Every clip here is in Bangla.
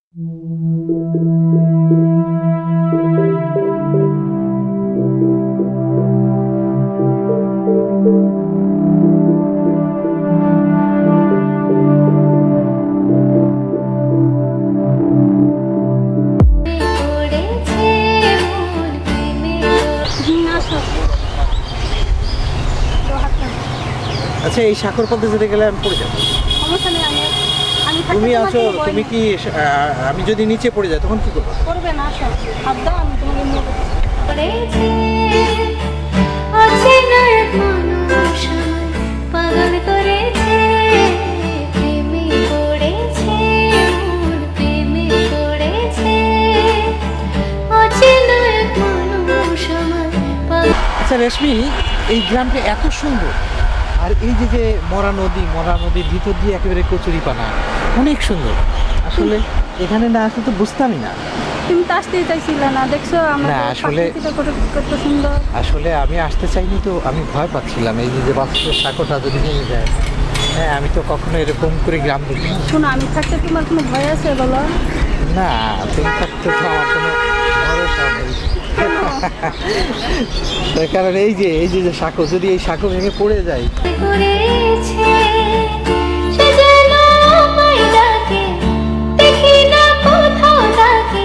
আচ্ছা, এই সাঁকর পথে যেতে গেলে আমি পড়ে যাবো। সমস্যা নেই, আমি তুমি আছো, তুমি কি আমি যদি নিচে পড়ে যাই তখন কি করবো? করবে না, আসো হাত দাও, আমি তোমাকে নিয়ে যাবো। পাগল করেছে প্রেমে পড়েছে মন প্রেমে পড়েছে অচেনা এক মানুষ আমার আচ্ছা রেশমি, এই গ্রামটা এত সুন্দর, আর এই যে মরা নদীর ভিতর দিয়ে একেবারে কচুরিপানা, অনেক সুন্দর। আসলে এখানে না আসলে তো বুঝতামই না। তুমি তো আসতেই চাইছিলে না, দেখছো আমার না, আসলে- কত সুন্দর। আসলে আমি আসতে চাইনি, তো আমি ভয় পাচ্ছিলাম এই যে বাস্তব সাঁকোটা যদি নিয়ে যায়। হ্যাঁ, আমি তো কখনো এরকম করে গ্রাম দেখি না। শোনো, আমি থাকতে তোমার কোনো ভয় আছে বলো? না, তুমি থাকতে তো আমার কোনো ভরসা নেই। তার কারণ এই যে সাঁকো, যদি এই সাঁকো ভেঙে পড়ে যায়। করেছে সে যেন আমায় ডাকে দেখি না কোথাও তাকে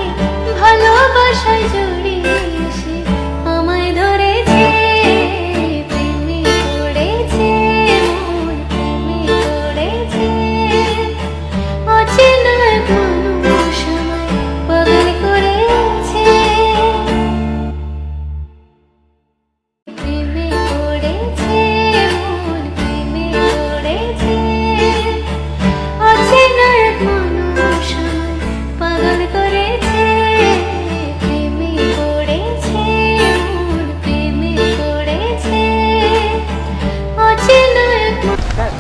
ভালোবাসায় জড়িয়ে সে আমায় ধরেছে প্রেমে পড়েছে মন প্রেমে পড়েছে অচেনা এক মানুষ আমায় পাগল করেছে প্রেমে পড়েছে মন প্রেমে পড়েছে অচেনা এক মানুষ আমায় পাগল করেছে প্রেমে পড়েছে মন প্রেমে পড়েছে অচেনা এক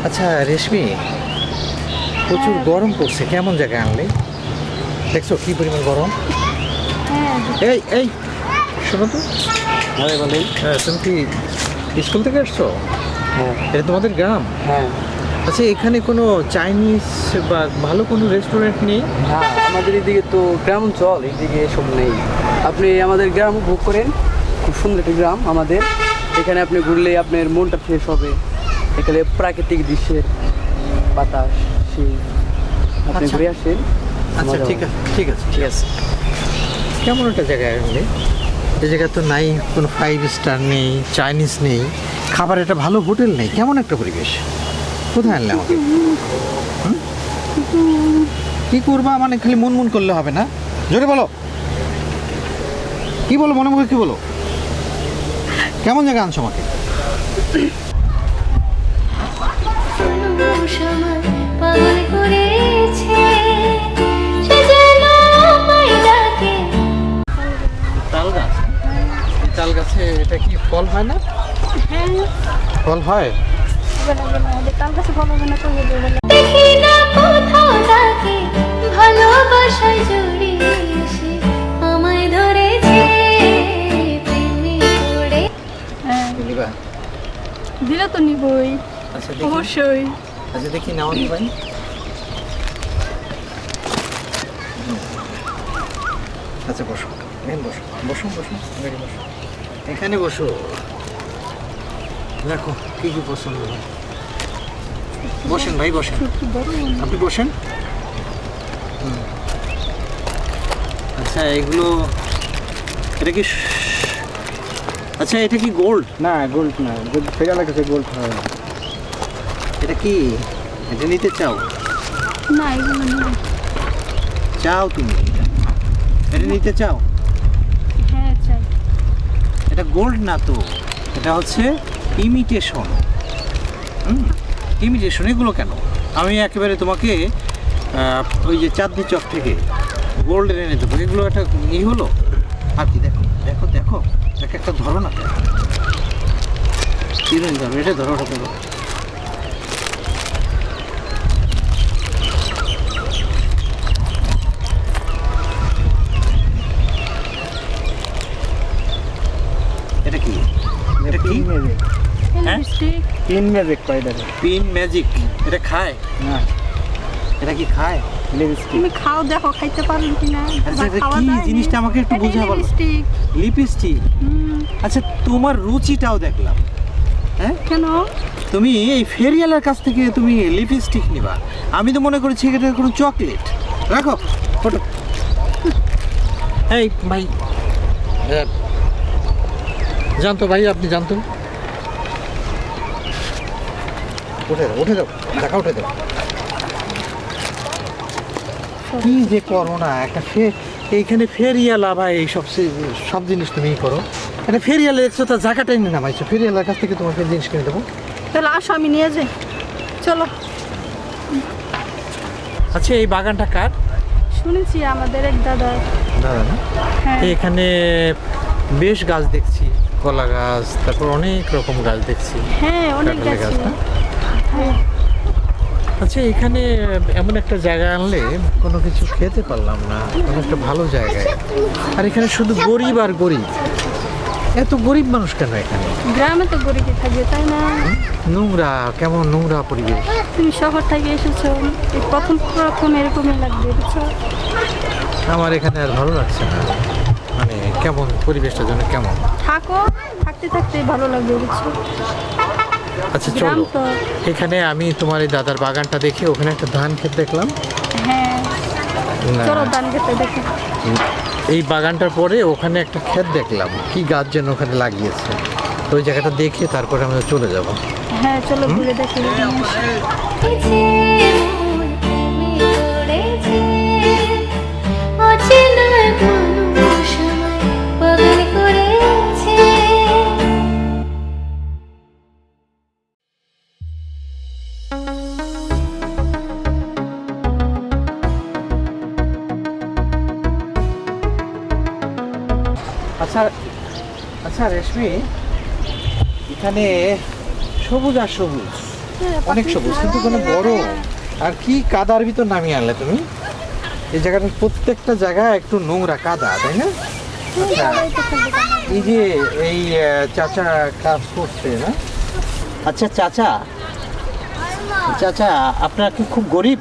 আচ্ছা রেশমি, প্রচুর গরম পড়ছে, কেমন জায়গায় আনলে? দেখছো কি পরিমাণ গরম। হ্যাঁ, এই শোনো তো। হ্যাঁ বলেন। হ্যাঁ, তুমি কি স্কুল থেকে আসছো? হ্যাঁ এটা তোমাদের গ্রাম? হ্যাঁ আচ্ছা, এখানে কোনো চাইনিজ বা ভালো কোনো রেস্টুরেন্ট নেই? হ্যাঁ, আমাদের এদিকে তো গ্রাম অঞ্চল, এইদিকে এসব নেই। আপনি আমাদের গ্রাম উপভোগ করেন, খুব সুন্দর একটা গ্রাম আমাদের। এখানে আপনি ঘুরলে আপনার মনটা ফ্রেশ হবে। এখানে প্রাকৃতিক দৃশ্যের বাতাস সেই আপনি আচ্ছা। ঘুরে আসেন। আচ্ছা, মজা ঠিক হবে। আছে ঠিক আছে ঠিক আছে। কেমন একটা জায়গায় আনলে? এই জায়গায় তো নাই কোনো 5 স্টার নেই, চাইনিজ নেই, খাবার একটা ভালো হোটেল নেই, কেমন একটা পরিবেশ। কোথায় আনলে আমাকে? হুম? কি করবা মানে খালি মন করলে হবে না, জোরে বলো। কি বলো, মনে মুখে কি বলো? কেমন জায়গা আনছো আমাকে? মানুষ আমায় পাগল করেছে সে যেন আমায় ডাকে তাল গাছ। এই তাল গাছে এটা কি ফল হয় না? হ্যাঁ, ফল হয়। ওদের কাল কাছে ভালো হবে না তো হবে বলে। দেখি না কোথাও তাকে ভালোবাসায় জড়িয়ে সে আমায় ধরেছে প্রেমে পড়ে হ্যাঁ, বুঝলিবা? দিলে তো নিবই, আচ্ছা দেখি, অবশ্যই। আচ্ছা দেখি নাও নি ভাই। আচ্ছা বসো, এখানে বসো বসো বসো, এখানে বসো, এখানে বসো। দেখো কি কি পছন্দ হয়। বসেন ভাই, বসেন, একটু বড় আপনি বসেন। আচ্ছা এগুলো, এটা কি আচ্ছা এটা কি গোল্ড? না, গোল্ড না, ফেরা লাগছে, গোল্ড হয় না। এটা কি, এটা নিতে চাও? না, এগুলো নেই। চাও তুমি এটা নিতে চাও? হ্যাঁ, চাই। এটা গোল্ড না তো, এটা হচ্ছে ইমিটেশন। ইমিটেশন। এগুলো কেন? আমি একেবারে তোমাকে ওই যে চাঁদনি চক থেকে গোল্ডের এনে দেবো। এগুলো একটা ই হলো আর কি। দেখো দেখো দেখো, একটা ধরো না, চিরুন ধরো, এটা ধরো, ওটা ধরো। এটা কি? এটা কি? হ্যাঁ? লিপস্টিক। তিন ম্যাজিক পাইডারে। Pin magic. এটা খায়? না, এটা কি খায়? লিপস্টিক। তুমি খাও দেখো খাইতে পারো কিনা আচ্ছা এটা কি জিনিসটা আমাকে একটু বোঝা বলো। লিপস্টিক। লিপস্টিক। আচ্ছা তোমার রুচিটাও দেখলাম। হ্যাঁ কেন? তুমি এই ফেরিয়ালের কাছ থেকে তুমি লিপস্টিক নিবা, আমি তো মনে করেছি এটা কোনো চকলেট। রাখো ফটো। এই ভাই জানতো ভাই, আপনি জানতো? উঠে দাও উঠে দাও, টাকা উঠে দাও। কি যে করো না একটা এইখানে ফেরিয়ালা ভাই, সব জিনিস তুমি করো। এটা ফেরিয়ালে দেখছো তার জায়গাটাই নিয়ে নামাইছো, ফেরিয়ালার কাছ থেকে তোমাকে জিনিস কিনে দেবো। চলো আসো আমি নিয়ে যাই, চলো। আচ্ছা এই বাগানটা কার? শুনেছি আমাদের এক দাদা। দাদা না? হ্যাঁ এখানে বেশ গাছ দেখছি, কলা গাছ, তারপর অনেক রকম গাছ দেখছি। হ্যাঁ অনেক কাঁঠালের গাছ। গাছ না? হ্যাঁ আচ্ছা এখানে এমন একটা জায়গা আনলে কোনো কিছু খেতে পারলাম না, কোনো একটা ভালো জায়গায়। আর এখানে শুধু গরিব আর গরিব, এত গরিব মানুষ কেন এখানে? গ্রামে তো গরিবই থাকবে তাই না? নোংরা, কেমন নোংরা পরিবেশ। তুমি শহর থেকে এসেছো, এই প্রথম এরকমই লাগবে বুঝছো? আমার এখানে আর ভালো লাগছে না, মানে কেমন পরিবেশটা যেন কেমন। থাকো, থাকতে থাকতে ভালো লাগবে বুঝছো? আচ্ছা গ্রাম চলো, তো। এখানে আমি তোমার এই দাদার বাগানটা দেখে ওখানে একটা ধান ক্ষেত দেখলাম। হ্যাঁ না, চলো ধান খেতে দেখি। এই বাগানটার পরে ওখানে একটা ক্ষেত দেখলাম, কি গাছ যেন ওখানে লাগিয়েছে। তো ওই জায়গাটা দেখে তারপরে আমরা চলে যাব। হ্যাঁ চলো ঘুরে দেখি। যে মন প্রেমে পড়েছে, অচেনা কোনো সময় পাগল করেছে। আচ্ছা আচ্ছা রেশমি, এখানে সবুজ আর সবুজ, অনেক সবুজ, কিন্তু কোনো বড় আর কি কাদার ভিতর নামিয়ে আনলে তুমি? এই জায়গাটার প্রত্যেকটা জায়গা একটু নোংরা কাদা, তাই না? আচ্ছা এই যে এই চাচা কাজ করছে না? আচ্ছা চাচা, চাচা আপনার কি খুব গরিব?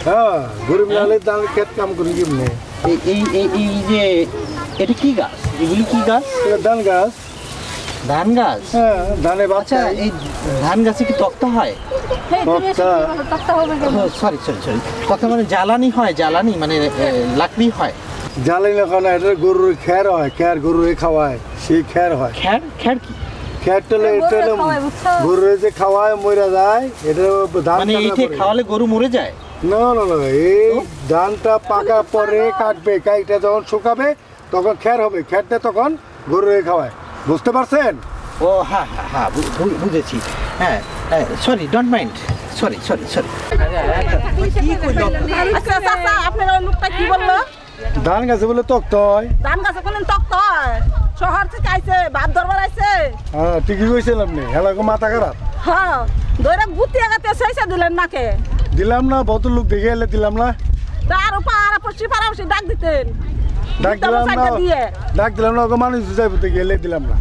হ্যাঁ, গরিব নাহলে তাহলে ক্ষেত কাম করি কেমনে? এই এই এই- এই যে এটা কি গাছ, এগুলি কি গাছ? এটা ধান গাছ। ধান গাছ? হ্যাঁ, ধানে আচ্ছা বাচ্চা। এই ধান গাছে কি তক্তা হয়? হ্যাঁ তুমি এসে তক্তা। কি বলো, তক্তা হবে কেন? সরি সরি সরি, তক্তা মানে জ্বালানি হয়, জ্বালানি মানে লাকড়ি হয়। জ্বালাই না খানা, এটা গরুর খ্যার হয়, খ্যার গরুর খাওয়ায়, সেই খ্যার হয়। খ্যার, খ্যার কি? খ্যারটা গরুরে এটা খাওয়ায়, বুঝছো? গরুর যে খাওয়ায় মরে যায়, এটা ধান মানে কাটার এইটা পরে। খাওয়ালে গরু মরে যায়? না না না, এই ধানটা পাকার পরে কাটবে, কাইটা যখন শুকাবে তখন খ্যার হবে, খ্যারটা তখন গরুর খাওয়ায়। বুঝতে পারছেন? ও হ্যাঁ হ্যাঁ হ্যাঁ, বুঝেছি। হ্যাঁ sorry, don't mind, sorry sorry sorry. আচ্ছা চাচা আপনার ওই লোকটা কি বললো? ধান গাছে বলে তক্ত হয়। ধান গাছে কোনদিন তক্ত হয়? শহর থেকে আইছে, ভাত দরবার আইছে। হ্যাঁ ঠিকই কইছেন আপনি, হেলাকো মাথা খারাপ। হ্যাঁ দৈরা গুতি আগাতে সেইসা দিলেন নাকে। দিলাম না, বহুত লোক দেখে এলে দিলাম না। তার পাড়াপড়শি পাড়াপড়শি ডাক দিতেন। ডাক দিলাম না, দিয়ে ডাক দিলাম না, ওকে মানুষ যাইব তো গেলে দিলাম না।